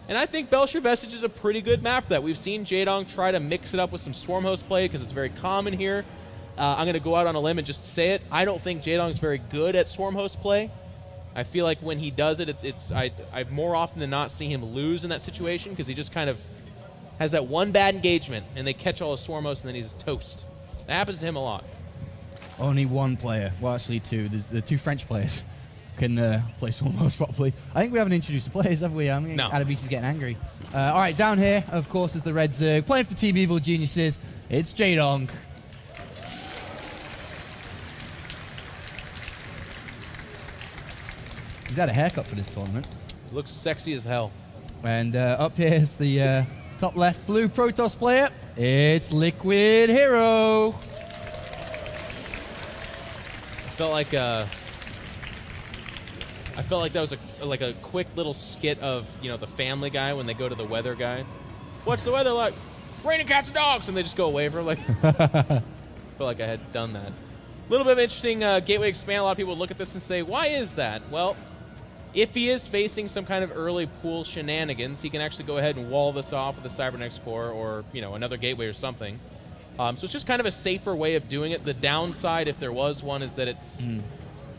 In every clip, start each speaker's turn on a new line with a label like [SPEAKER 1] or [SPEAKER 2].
[SPEAKER 1] And I think Belcher Vestige is a pretty good map for that. We've seen Jaedong try to mix it up with some Swarm Host play because it's very common here. I'm going to go out on a limb and just say it. I don't think Jaedong is very good at Swarm Host play. I feel like when he does it, I more often than not see him lose in that situation because he just kind of has that one bad engagement and they catch all his Swarm Hosts and then he's toast. That happens to him a lot.
[SPEAKER 2] Only one player. Well, actually two. There's the two French players can play Swarm Host properly. I think we haven't introduced the players, have we? I mean,
[SPEAKER 1] no.
[SPEAKER 2] Adabis is getting angry. All right, down here, of course, is the Red Zerg. Playing for Team Evil Geniuses, it's Jaedong. He's had a haircut for this tournament.
[SPEAKER 1] Looks sexy as hell.
[SPEAKER 2] And up here is the top left blue Protoss player. It's Liquid Hero.
[SPEAKER 1] I felt like that was a quick little skit of, you know, the Family Guy when they go to the weather guy. What's the weather like? Raining cats and dogs, and they just go away for like. I felt like I had done that. A little bit of interesting gateway expand. A lot of people look at this and say, why is that? Well, if he is facing some kind of early pool shenanigans, he can actually go ahead and wall this off with a Cybernetics core or, you know, another gateway or something. So it's just kind of a safer way of doing it. The downside, if there was one, is that it's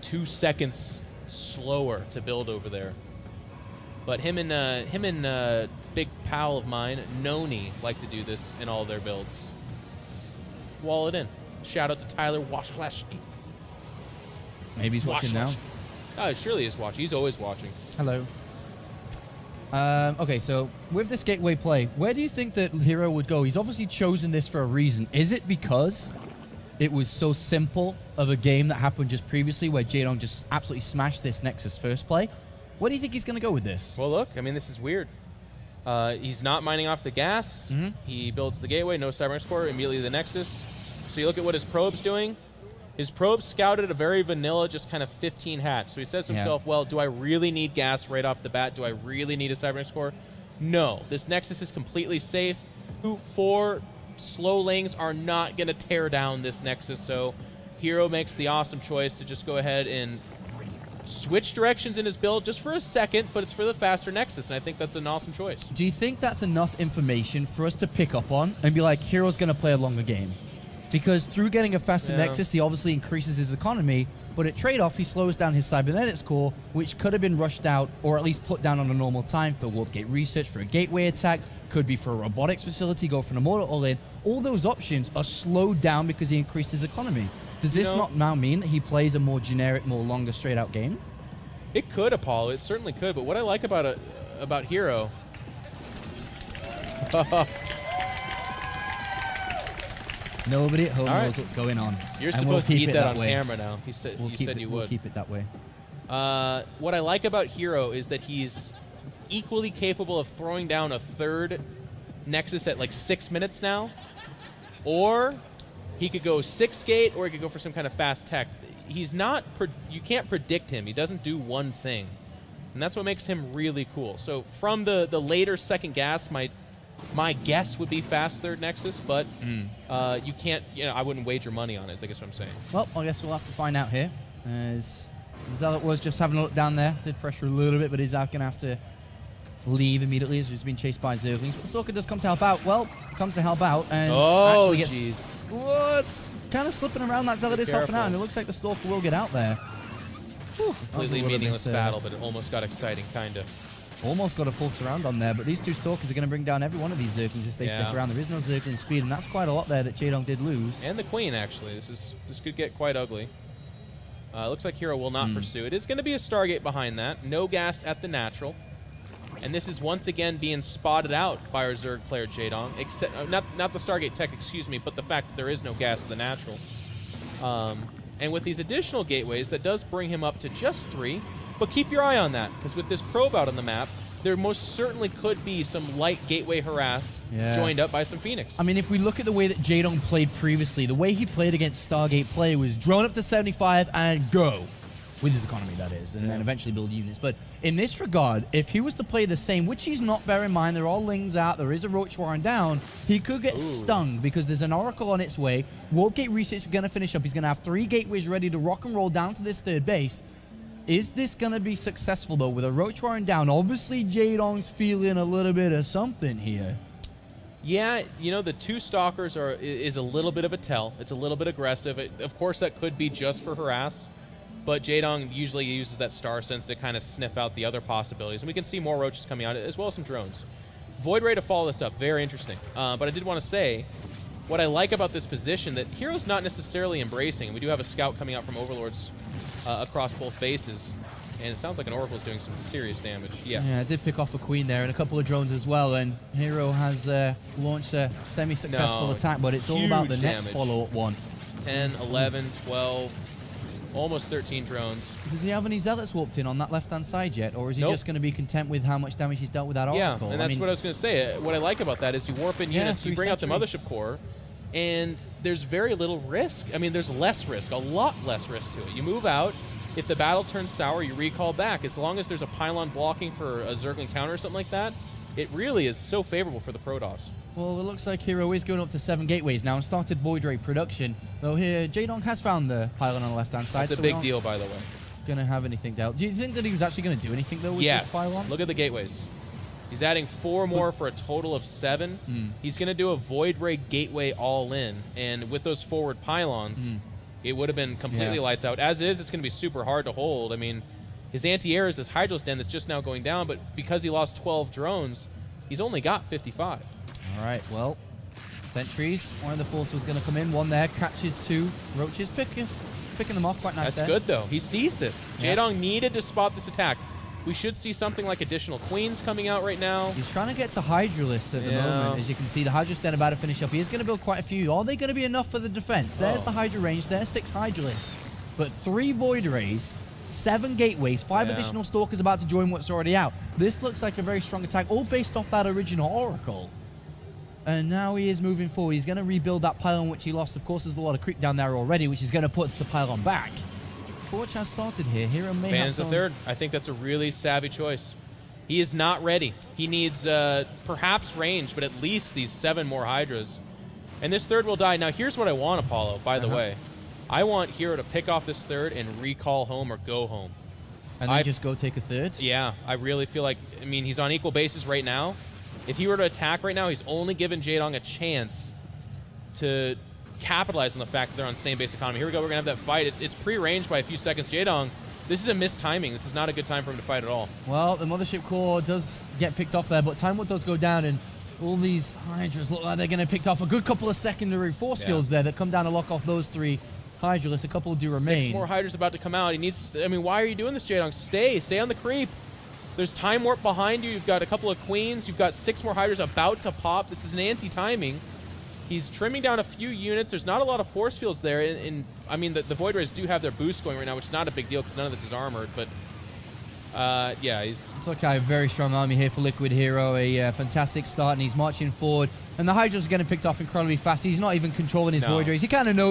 [SPEAKER 1] 2 seconds slower to build over there. But him and big pal of mine, Noni, like to do this in all their builds. Wall it in. Shout out to Tyler Washklashki.
[SPEAKER 2] Maybe he's watching now.
[SPEAKER 1] Oh, surely he's watching. He's always watching.
[SPEAKER 2] Hello. Okay, so with this gateway play, where do you think that Hero would go? He's obviously chosen this for a reason. Is it because it was so simple of a game that happened just previously where Jaedong just absolutely smashed this Nexus first play? Where do you think he's going to go with this?
[SPEAKER 1] Well, look, I mean, this is weird. He's not mining off the gas. He builds the gateway, no Cybernetics core, immediately the Nexus. So you look at what his probe's doing. His probe scouted a very vanilla, just kind of 15 hatch. So he says to himself, well, do I really need gas right off the bat? Do I really need a Cybernetics core? No. This Nexus is completely safe. 4 slow lanes are not going to tear down this Nexus. So Hero makes the awesome choice to just go ahead and switch directions in his build just for a second, but it's for the faster Nexus, and I think that's an awesome choice.
[SPEAKER 2] Do you think that's enough information for us to pick up on and be like, Hero's going to play a longer game? Because through getting a faster Nexus, he obviously increases his economy, but at trade-off, he slows down his Cybernetics core, which could have been rushed out or at least put down on a normal time for Warp Gate research, for a gateway attack, could be for a robotics facility, go for an immortal all-in. All those options are slowed down because he increased his economy. Does this not now mean that he plays a more generic, more longer, straight-out game?
[SPEAKER 1] It could, Apollo. It certainly could. But what I like about Hero...
[SPEAKER 2] Nobody at home knows what's going on.
[SPEAKER 1] You're supposed to eat that on camera now. You said you would.
[SPEAKER 2] We'll keep it that way.
[SPEAKER 1] What I like about Hero is that he's equally capable of throwing down a third Nexus at like 6 minutes now. Or he could go 6-gate, or he could go for some kind of fast tech. He's not... you can't predict him. He doesn't do one thing. And that's what makes him really cool. So from the later second gas, my guess would be fast third Nexus, but you can't... You know, I wouldn't wager money on it, is I guess what I'm saying.
[SPEAKER 2] Well, I guess we'll have to find out here. As Zealot was just having a look down there. Did pressure a little bit, but is out going to have to leave immediately as he's been chased by Zerglings. But Stalker does come to help out. Well, comes to help out and actually gets... Oh, it's kind of slipping around. That Zealot is helping out, and it looks like the Stalker will get out there. Whew,
[SPEAKER 1] completely meaningless battle, but it almost got exciting, kind of.
[SPEAKER 2] Almost got a full surround on there, but these two Stalkers are going to bring down every one of these Zerglings if they stick around. There is no Zergling speed, and that's quite a lot there that Jaedong did lose.
[SPEAKER 1] And the Queen, actually. This could get quite ugly. Looks like Hero will not pursue. It is going to be a Stargate behind that. No gas at the natural. And this is once again being spotted out by our Zerg player Jaedong. Except not the Stargate tech, excuse me, but the fact that there is no gas at the natural. And with these additional gateways, that does bring him up to just 3. But keep your eye on that, because with this probe out on the map, there most certainly could be some light gateway harass joined up by some Phoenix.
[SPEAKER 2] I mean, if we look at the way that Jaedong played previously, the way he played against Stargate play was drone up to 75 and go. With his economy, that is, and then eventually build units. But in this regard, if he was to play the same, which he's not, bear in mind, there are Lings out, there is a Roach Warren down, he could get stung because there's an Oracle on its way. Warp Gate Research is going to finish up. He's going to have 3 gateways ready to rock and roll down to this third base. Is this going to be successful, though, with a Roach Warren down? Obviously, Jaedong's feeling a little bit of something here.
[SPEAKER 1] Yeah, you know, the 2 Stalkers is a little bit of a tell. It's a little bit aggressive. Of course, that could be just for harass, but Jaedong usually uses that Star Sense to kind of sniff out the other possibilities, and we can see more Roaches coming out, as well as some drones. Void Ray to follow this up, very interesting. But I did want to say, what I like about this position that Hero's not necessarily embracing. We do have a Scout coming out from Overlords across both bases, and it sounds like an Oracle's doing some serious damage. Yeah,
[SPEAKER 2] I did pick off a Queen there and a couple of drones as well, and Hero has launched a semi-successful attack, but it's all about the next follow-up one.
[SPEAKER 1] 10, 11, 12, almost 13 drones.
[SPEAKER 2] Does he have any Zealots warped in on that left-hand side yet, or is he just going to be content with how much damage he's dealt with that Oracle?
[SPEAKER 1] Yeah, and that's what I was going to say. What I like about that is you warp in units, you bring out the Mothership Core, and there's very little risk. I mean, there's less risk, a lot less risk to it. You move out. If the battle turns sour, you recall back. As long as there's a pylon blocking for a Zergling counter or something like that, it really is so favorable for the Protoss.
[SPEAKER 2] Well, it looks like Hero is going up to 7 gateways now and started Void Ray production. Though here, Jaedong has found the pylon on the left-hand side.
[SPEAKER 1] That's a big deal, by the way.
[SPEAKER 2] Going to have anything dealt. Do you think that he was actually going to do anything, though, with this pylon?
[SPEAKER 1] Look at the gateways. He's adding 4 more for a total of 7. He's going to do a Void Ray gateway all in, and with those forward pylons, it would have been completely lights out. As it is, it's going to be super hard to hold. I mean, his anti-air is this Hydro Stand that's just now going down, but because he lost 12 drones, he's only got 55.
[SPEAKER 2] All right, well, sentries. One of the Force was going to come in. One there, catches 2. Roaches picking them off quite nice.
[SPEAKER 1] That's good, though. He sees this. Jaedong needed to spot this attack. We should see something like additional Queens coming out right now.
[SPEAKER 2] He's trying to get to Hydralisks at the moment. As you can see, the Hydra's then about to finish up. He is going to build quite a few. Are they going to be enough for the defense? There's the Hydra range. There's 6 Hydralisks. But 3 Void Rays, 7 gateways, 5 additional Stalkers about to join what's already out. This looks like a very strong attack, all based off that original Oracle. And now he is moving forward. He's going to rebuild that pylon, which he lost. Of course, there's a lot of creep down there already, which is going to put the pylon back. Forge has started here. Hero may have
[SPEAKER 1] the 3rd. I think that's a really savvy choice. He is not ready. He needs perhaps range, but at least these 7 more Hydras. And this 3rd will die. Now, here's what I want, Apollo, by the way. I want Hero to pick off this 3rd and recall home or go home.
[SPEAKER 2] And then just go take a 3rd?
[SPEAKER 1] Yeah, I really feel like, I mean, he's on equal basis right now. If he were to attack right now, he's only given Jaedong a chance to capitalize on the fact that they're on the same base economy. Here we go. We're going to have that fight. It's pre-ranged by a few seconds. Jaedong, this is a missed timing. This is not a good time for him to fight at all.
[SPEAKER 2] Well, the Mothership Core does get picked off there, but time does go down, and all these Hydras look like they're going to pick off a good couple of secondary force fields there that come down to lock off those 3 Hydralisks. A couple do remain.
[SPEAKER 1] 6 more Hydras about to come out. He needs to, I mean, why are you doing this, Jaedong? Stay on the creep. There's Time Warp behind you. You've got a couple of Queens. You've got 6 more Hydras about to pop. This is an anti-timing. He's trimming down a few units. There's not a lot of force fields there. And I mean, the Void Rays do have their boost going right now, which is not a big deal because none of this is armored. But, yeah, it's okay.
[SPEAKER 2] A very strong army here for Liquid Hero. A fantastic start, and he's marching forward. And the Hydra's getting picked off incredibly fast. He's not even controlling his Void Rays. He kind of knows